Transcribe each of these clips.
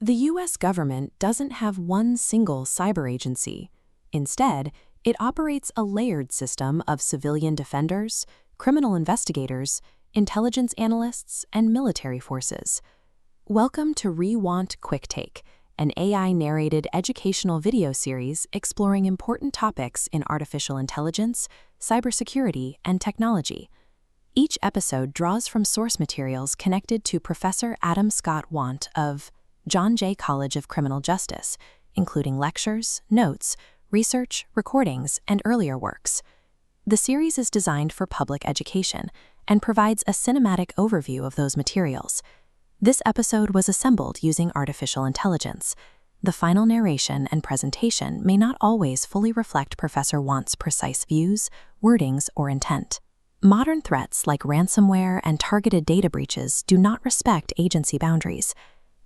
The U.S. government doesn't have one single cyber agency. Instead, it operates a layered system of civilian defenders, criminal investigators, intelligence analysts, and military forces. Welcome to Wandt Quick Take, an AI-narrated educational video series exploring important topics in artificial intelligence, cybersecurity, and technology. Each episode draws from source materials connected to Professor Adam Scott Wandt of John Jay College of Criminal Justice, including lectures, notes, research, recordings, and earlier works. The series is designed for public education and provides a cinematic overview of those materials. This episode was assembled using artificial intelligence. The final narration and presentation may not always fully reflect Professor Wandt's precise views, wordings, or intent. Modern threats like ransomware and targeted data breaches do not respect agency boundaries.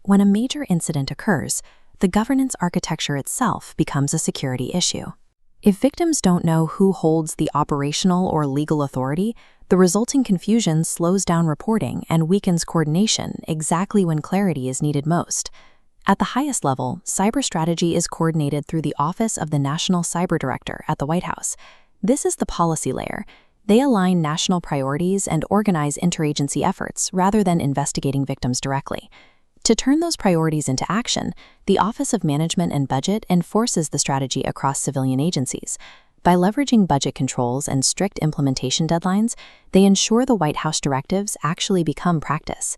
When a major incident occurs, the governance architecture itself becomes a security issue. If victims don't know who holds the operational or legal authority, the resulting confusion slows down reporting and weakens coordination exactly when clarity is needed most. At the highest level, cyber strategy is coordinated through the Office of the National Cyber Director at the White House. This is the policy layer. They align national priorities and organize interagency efforts rather than investigating victims directly. To turn those priorities into action, the Office of Management and Budget enforces the strategy across civilian agencies. By leveraging budget controls and strict implementation deadlines, they ensure the White House directives actually become practice.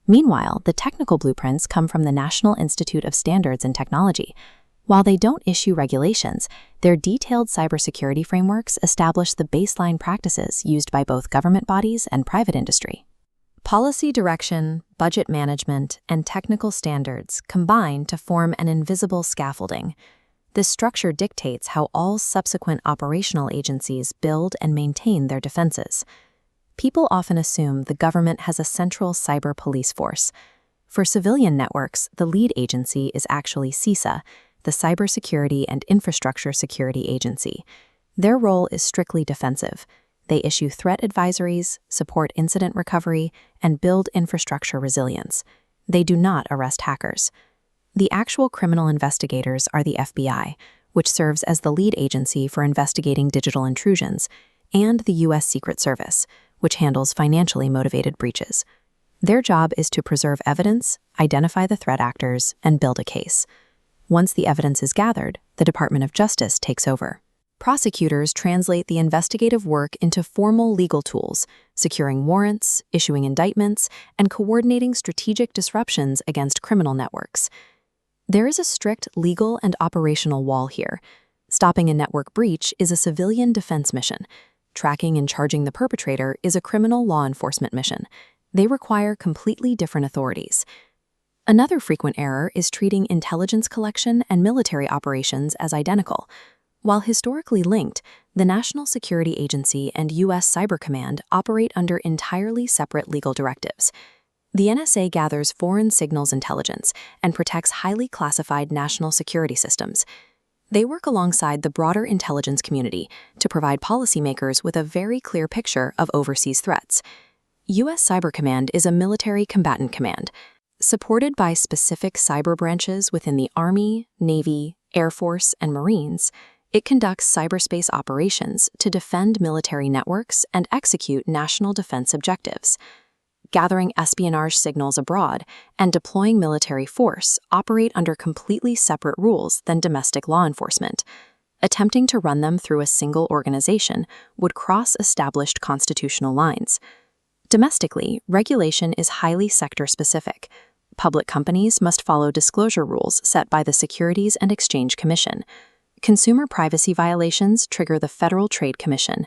Meanwhile, the technical blueprints come from the National Institute of Standards and Technology. While they don't issue regulations, their detailed cybersecurity frameworks establish the baseline practices used by both government bodies and private industry. Policy direction, budget management, and technical standards combine to form an invisible scaffolding. This structure dictates how all subsequent operational agencies build and maintain their defenses. People often assume the government has a central cyber police force. For civilian networks, the lead agency is actually CISA, the Cybersecurity and Infrastructure Security Agency. Their role is strictly defensive. They issue threat advisories, support incident recovery, and build infrastructure resilience. They do not arrest hackers. The actual criminal investigators are the FBI, which serves as the lead agency for investigating digital intrusions, and the U.S. Secret Service, which handles financially motivated breaches. Their job is to preserve evidence, identify the threat actors, and build a case. Once the evidence is gathered, the Department of Justice takes over. Prosecutors translate the investigative work into formal legal tools, securing warrants, issuing indictments, and coordinating strategic disruptions against criminal networks. There is a strict legal and operational wall here. Stopping a network breach is a civilian defense mission. Tracking and charging the perpetrator is a criminal law enforcement mission. They require completely different authorities. Another frequent error is treating intelligence collection and military operations as identical. While historically linked, the National Security Agency and U.S. Cyber Command operate under entirely separate legal directives. The NSA gathers foreign signals intelligence and protects highly classified national security systems. They work alongside the broader intelligence community to provide policymakers with a very clear picture of overseas threats. U.S. Cyber Command is a military combatant command, supported by specific cyber branches within the Army, Navy, Air Force, and Marines. It conducts cyberspace operations to defend military networks and execute national defense objectives. Gathering espionage signals abroad and deploying military force operate under completely separate rules than domestic law enforcement. Attempting to run them through a single organization would cross established constitutional lines. Domestically, regulation is highly sector-specific. Public companies must follow disclosure rules set by the Securities and Exchange Commission. Consumer privacy violations trigger the Federal Trade Commission.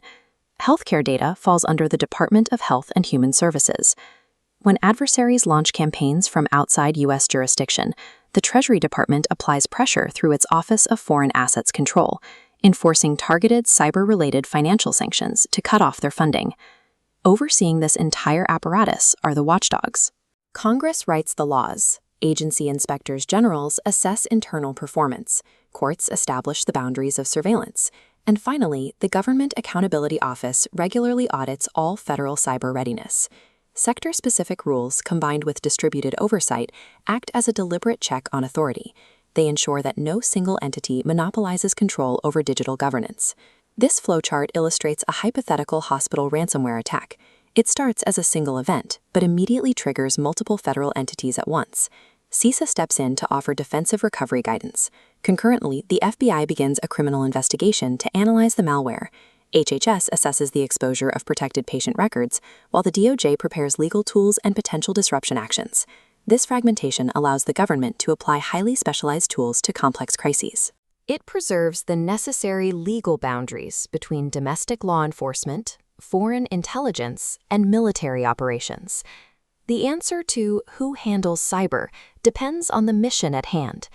Healthcare data falls under the Department of Health and Human Services. When adversaries launch campaigns from outside U.S. jurisdiction, the Treasury Department applies pressure through its Office of Foreign Assets Control, enforcing targeted cyber-related financial sanctions to cut off their funding. Overseeing this entire apparatus are the watchdogs. Congress writes the laws. Agency inspectors generals assess internal performance. Courts establish the boundaries of surveillance. And finally, the Government Accountability Office regularly audits all federal cyber readiness. Sector-specific rules combined with distributed oversight act as a deliberate check on authority. They ensure that no single entity monopolizes control over digital governance. This flowchart illustrates a hypothetical hospital ransomware attack. It starts as a single event, but immediately triggers multiple federal entities at once. CISA steps in to offer defensive recovery guidance. Concurrently, the FBI begins a criminal investigation to analyze the malware. HHS assesses the exposure of protected patient records, while the DOJ prepares legal tools and potential disruption actions. This fragmentation allows the government to apply highly specialized tools to complex crises. It preserves the necessary legal boundaries between domestic law enforcement, foreign intelligence, and military operations. The answer to who handles cyber depends on the mission at hand.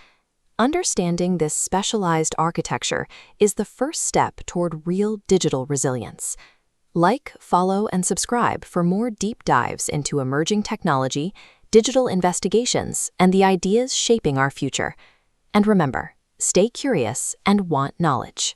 Understanding this specialized architecture is the first step toward real digital resilience. Like, follow, and subscribe for more deep dives into emerging technology, digital investigations, and the ideas shaping our future. And remember, stay curious and want knowledge.